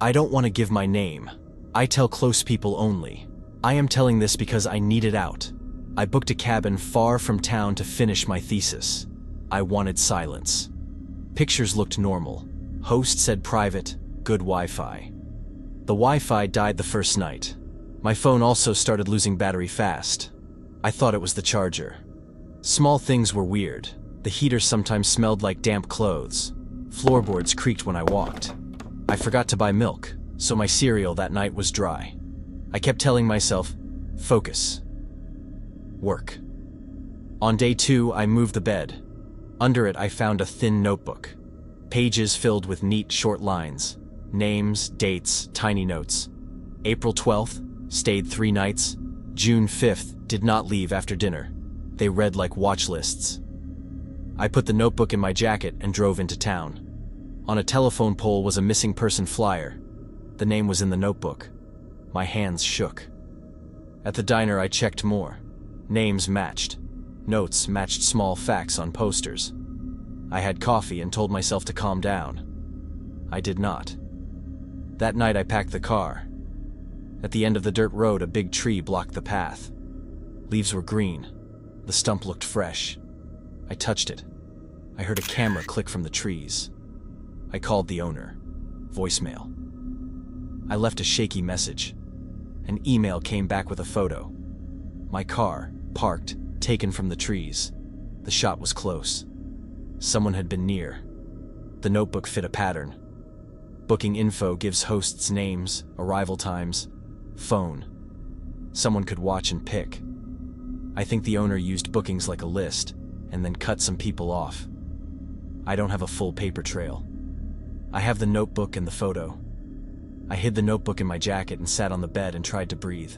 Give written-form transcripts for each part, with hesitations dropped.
I don't want to give my name. I tell close people only. I am telling this because I need it out. I booked a cabin far from town to finish my thesis. I wanted silence. Pictures looked normal. Host said private, good Wi-Fi. The Wi-Fi died the first night. My phone also started losing battery fast. I thought it was the charger. Small things were weird. The heater sometimes smelled like damp clothes. Floorboards creaked when I walked. I forgot to buy milk, so my cereal that night was dry. I kept telling myself, focus. Work. On day 2, I moved the bed. Under it, I found a thin notebook. Pages filled with neat, short lines. Names, dates, tiny notes. April 12th, stayed 3 nights. June 5th, did not leave after dinner. They read like watch lists. I put the notebook in my jacket and drove into town. On a telephone pole was a missing person flyer. The name was in the notebook. My hands shook. At the diner, I checked more. Names matched. Notes matched small facts on posters. I had coffee and told myself to calm down. I did not. That night, I packed the car. At the end of the dirt road, a big tree blocked the path. Leaves were green. The stump looked fresh. I touched it. I heard a camera click from the trees. I called the owner. Voicemail. I left a shaky message. An email came back with a photo. My car, parked, taken from the trees. The shot was close. Someone had been near. The notebook fit a pattern. Booking info gives hosts names, arrival times, phone. Someone could watch and pick. I think the owner used bookings like a list, and then cut some people off. I don't have a full paper trail. I have the notebook and the photo. I hid the notebook in my jacket and sat on the bed and tried to breathe.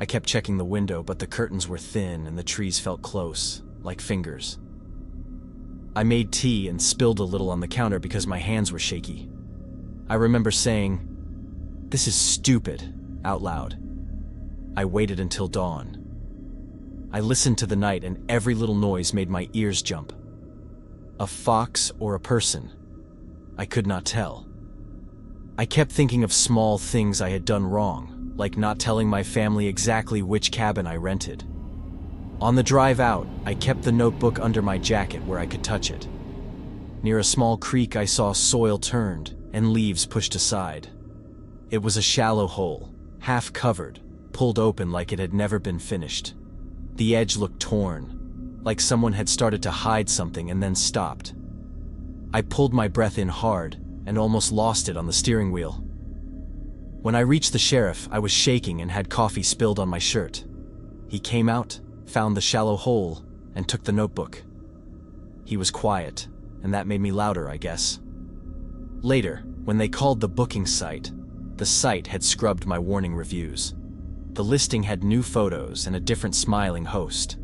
I kept checking the window, but the curtains were thin and the trees felt close, like fingers. I made tea and spilled a little on the counter because my hands were shaky. I remember saying, "This is stupid," out loud. I waited until dawn. I listened to the night and every little noise made my ears jump. A fox or a person? I could not tell. I kept thinking of small things I had done wrong, like not telling my family exactly which cabin I rented. On the drive out, I kept the notebook under my jacket where I could touch it. Near a small creek, I saw soil turned and leaves pushed aside. It was a shallow hole, half covered, pulled open like it had never been finished. The edge looked torn, like someone had started to hide something and then stopped. I pulled my breath in hard and almost lost it on the steering wheel. When I reached the sheriff, I was shaking and had coffee spilled on my shirt. He came out, found the shallow hole, and took the notebook. He was quiet, and that made me louder, I guess. Later, when they called the booking site, the site had scrubbed my warning reviews. The listing had new photos and a different smiling host.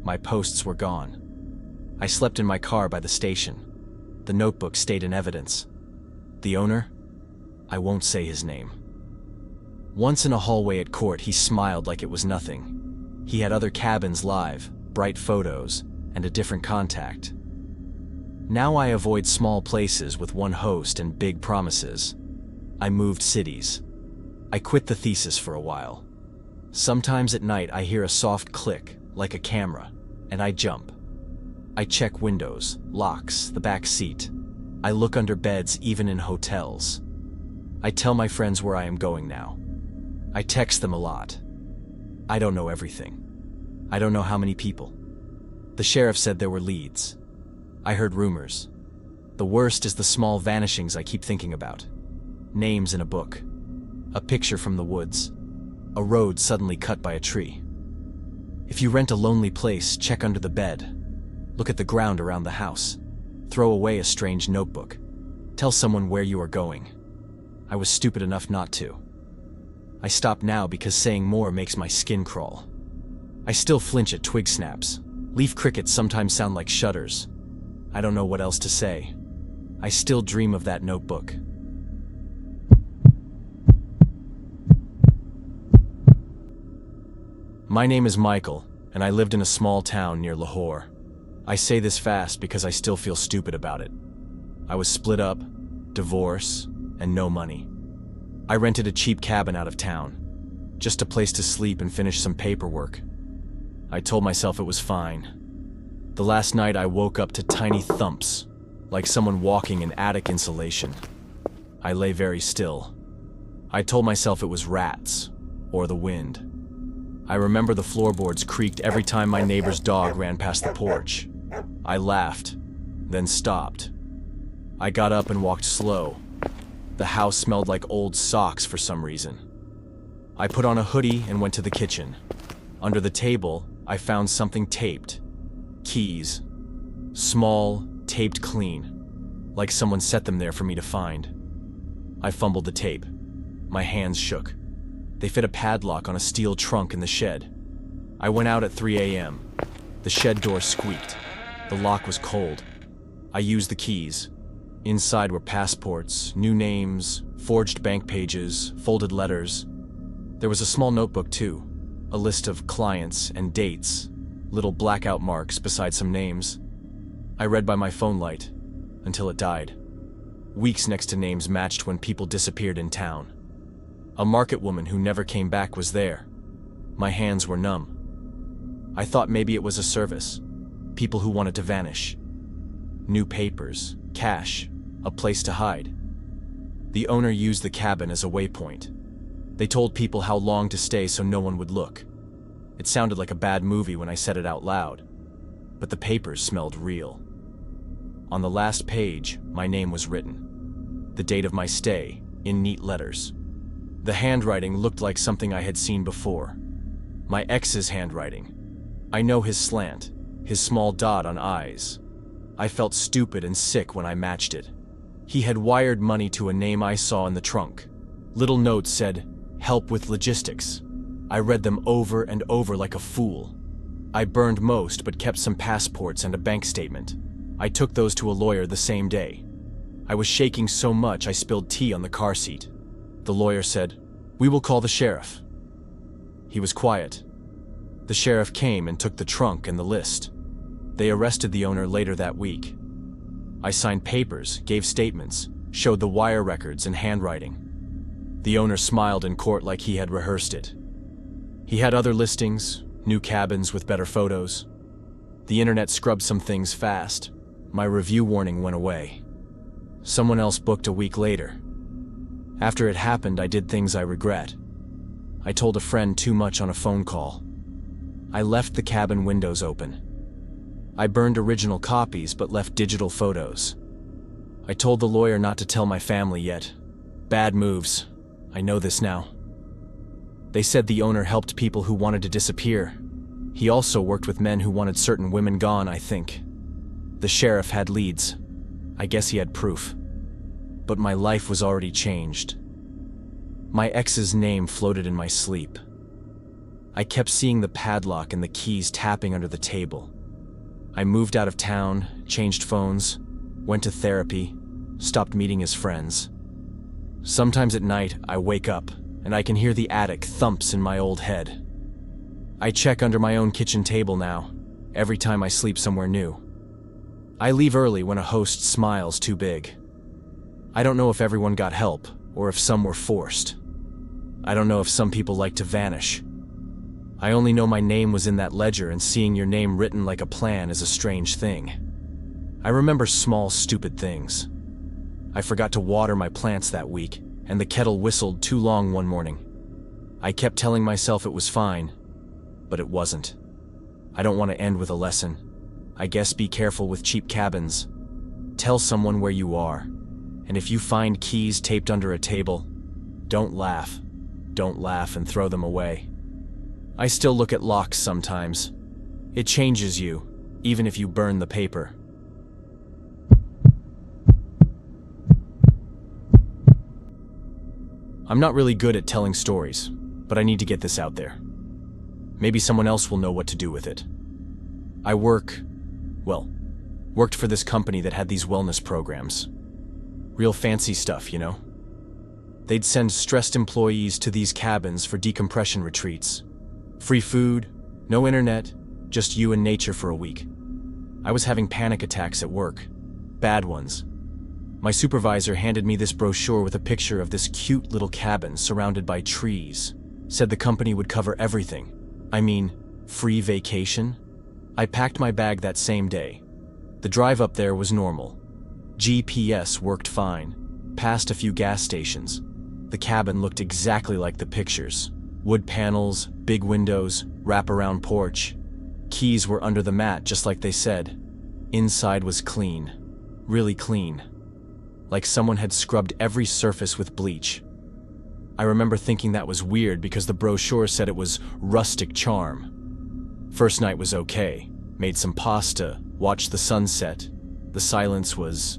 My posts were gone. I slept in my car by the station. The notebook stayed in evidence. The owner? I won't say his name. Once in a hallway at court, he smiled like it was nothing. He had other cabins live, bright photos, and a different contact. Now I avoid small places with one host and big promises. I moved cities. I quit the thesis for a while. Sometimes at night I hear a soft click, like a camera, and I jump. I check windows, locks, the back seat. I look under beds even in hotels. I tell my friends where I am going now. I text them a lot. I don't know everything. I don't know how many people. The sheriff said there were leads. I heard rumors. The worst is the small vanishings I keep thinking about. Names in a book. A picture from the woods. A road suddenly cut by a tree. If you rent a lonely place, check under the bed. Look at the ground around the house. Throw away a strange notebook. Tell someone where you are going. I was stupid enough not to. I stop now because saying more makes my skin crawl. I still flinch at twig snaps. Leaf crickets sometimes sound like shudders. I don't know what else to say. I still dream of that notebook. My name is Michael, and I lived in a small town near Lahore. I say this fast because I still feel stupid about it. I was split up, divorce, and no money. I rented a cheap cabin out of town, just a place to sleep and finish some paperwork. I told myself it was fine. The last night I woke up to tiny thumps, like someone walking in attic insulation. I lay very still. I told myself it was rats, or the wind. I remember the floorboards creaked every time my neighbor's dog ran past the porch. I laughed, then stopped. I got up and walked slow. The house smelled like old socks for some reason. I put on a hoodie and went to the kitchen. Under the table, I found something taped. Keys. Small, taped clean, like someone set them there for me to find. I fumbled the tape. My hands shook. They fit a padlock on a steel trunk in the shed. I went out at 3 a.m. The shed door squeaked. The lock was cold. I used the keys. Inside were passports, new names, forged bank pages, folded letters. There was a small notebook too, a list of clients and dates, little blackout marks beside some names. I read by my phone light until it died. Weeks next to names matched when people disappeared in town. A market woman who never came back was there. My hands were numb. I thought maybe it was a service. People who wanted to vanish. New papers, cash, a place to hide. The owner used the cabin as a waypoint. They told people how long to stay so no one would look. It sounded like a bad movie when I said it out loud, but the papers smelled real. On the last page, my name was written. The date of my stay, in neat letters. The handwriting looked like something I had seen before. My ex's handwriting. I know his slant, his small dot on eyes. I felt stupid and sick when I matched it. He had wired money to a name I saw in the trunk. Little notes said, "Help with logistics." I read them over and over like a fool. I burned most but kept some passports and a bank statement. I took those to a lawyer the same day. I was shaking so much I spilled tea on the car seat. The lawyer said, "We will call the sheriff." He was quiet. The sheriff came and took the trunk and the list. They arrested the owner later that week. I signed papers, gave statements, showed the wire records and handwriting. The owner smiled in court like he had rehearsed it. He had other listings, new cabins with better photos. The internet scrubbed some things fast. My review warning went away. Someone else booked a week later. After it happened, I did things I regret. I told a friend too much on a phone call. I left the cabin windows open. I burned original copies but left digital photos. I told the lawyer not to tell my family yet. Bad moves. I know this now. They said the owner helped people who wanted to disappear. He also worked with men who wanted certain women gone, I think. The sheriff had leads. I guess he had proof. But my life was already changed. My ex's name floated in my sleep. I kept seeing the padlock and the keys tapping under the table. I moved out of town, changed phones, went to therapy, stopped meeting his friends. Sometimes at night, I wake up, and I can hear the attic thumps in my old head. I check under my own kitchen table now, every time I sleep somewhere new. I leave early when a host smiles too big. I don't know if everyone got help, or if some were forced. I don't know if some people like to vanish. I only know my name was in that ledger, and seeing your name written like a plan is a strange thing. I remember small, stupid things. I forgot to water my plants that week, and the kettle whistled too long one morning. I kept telling myself it was fine, but it wasn't. I don't want to end with a lesson. I guess be careful with cheap cabins. Tell someone where you are, and if you find keys taped under a table, don't laugh. Don't laugh and throw them away. I still look at locks sometimes. It changes you, even if you burn the paper. I'm not really good at telling stories, but I need to get this out there. Maybe someone else will know what to do with it. I worked for this company that had these wellness programs. Real fancy stuff, you know? They'd send stressed employees to these cabins for decompression retreats. Free food, no internet, just you and nature for a week. I was having panic attacks at work. Bad ones. My supervisor handed me this brochure with a picture of this cute little cabin surrounded by trees. Said the company would cover everything. I mean, free vacation? I packed my bag that same day. The drive up there was normal. GPS worked fine. Passed a few gas stations. The cabin looked exactly like the pictures. Wood panels, big windows, wraparound porch. Keys were under the mat just like they said. Inside was clean. Really clean. Like someone had scrubbed every surface with bleach. I remember thinking that was weird because the brochure said it was rustic charm. First night was okay. Made some pasta, watched the sunset. The silence was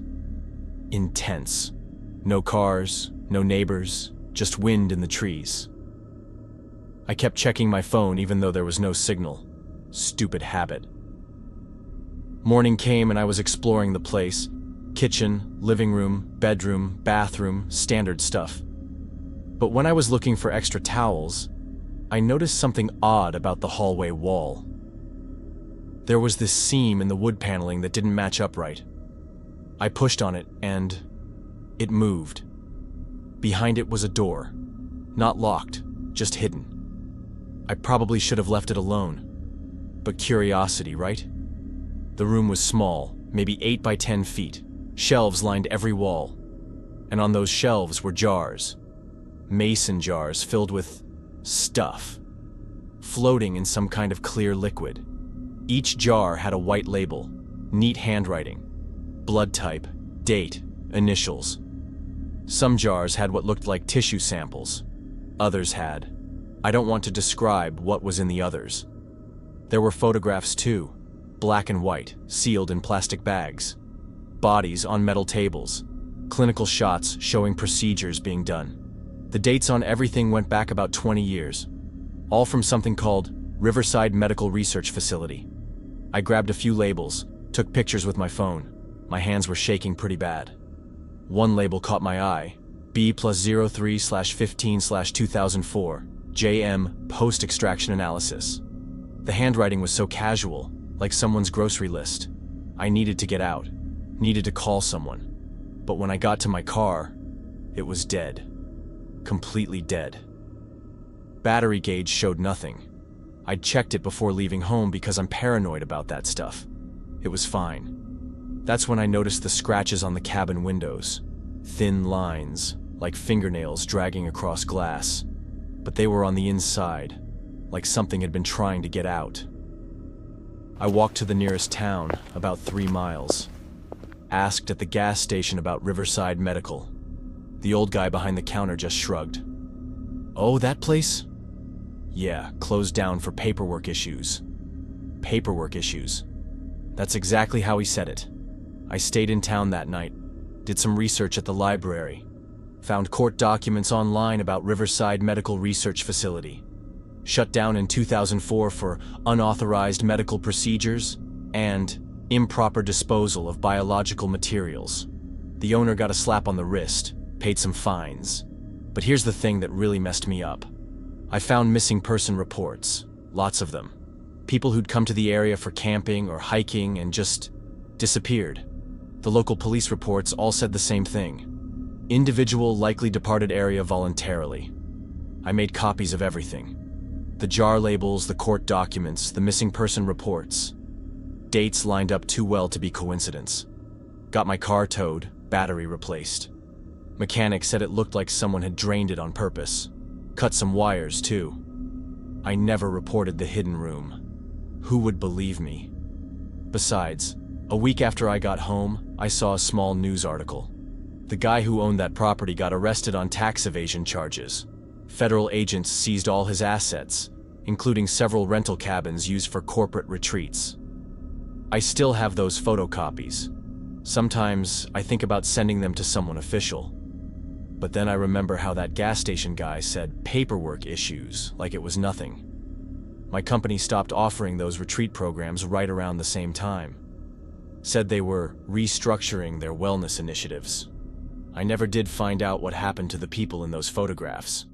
intense. No cars, no neighbors, just wind in the trees. I kept checking my phone even though there was no signal. Stupid habit. Morning came and I was exploring the place. Kitchen, living room, bedroom, bathroom, standard stuff. But when I was looking for extra towels, I noticed something odd about the hallway wall. There was this seam in the wood paneling that didn't match up right. I pushed on it and it moved. Behind it was a door. Not locked, just hidden. I probably should have left it alone. But curiosity, right? The room was small, maybe 8 by 10 feet. Shelves lined every wall. And on those shelves were jars. Mason jars filled with stuff. Floating in some kind of clear liquid. Each jar had a white label, neat handwriting, blood type, date, initials. Some jars had what looked like tissue samples. Others had. I don't want to describe what was in the others. There were photographs too, black and white, sealed in plastic bags. Bodies on metal tables. Clinical shots showing procedures being done. The dates on everything went back about 20 years. All from something called Riverside Medical Research Facility. I grabbed a few labels, took pictures with my phone. My hands were shaking pretty bad. One label caught my eye. B+03/15/2004. JM Post-Extraction Analysis. The handwriting was so casual, like someone's grocery list. I needed to get out. Needed to call someone. But when I got to my car, it was dead. Completely dead. Battery gauge showed nothing. I'd checked it before leaving home because I'm paranoid about that stuff. It was fine. That's when I noticed the scratches on the cabin windows. Thin lines, like fingernails dragging across glass. But they were on the inside, like something had been trying to get out. I walked to the nearest town, about 3 miles. Asked at the gas station about Riverside Medical. The old guy behind the counter just shrugged. Oh, that place? Yeah, closed down for paperwork issues. Paperwork issues. That's exactly how he said it. I stayed in town that night, did some research at the library, found court documents online about Riverside Medical Research Facility. Shut down in 2004 for unauthorized medical procedures and improper disposal of biological materials. The owner got a slap on the wrist, paid some fines. But here's the thing that really messed me up. I found missing person reports, lots of them. People who'd come to the area for camping or hiking and just disappeared. The local police reports all said the same thing. Individual likely departed area voluntarily. I made copies of everything. The jar labels, the court documents, the missing person reports. Dates lined up too well to be coincidence. Got my car towed, battery replaced. Mechanic said it looked like someone had drained it on purpose. Cut some wires too. I never reported the hidden room. Who would believe me? Besides, a week after I got home, I saw a small news article. The guy who owned that property got arrested on tax evasion charges. Federal agents seized all his assets, including several rental cabins used for corporate retreats. I still have those photocopies. Sometimes I think about sending them to someone official. But then I remember how that gas station guy said paperwork issues like it was nothing. My company stopped offering those retreat programs right around the same time. Said they were restructuring their wellness initiatives. I never did find out what happened to the people in those photographs.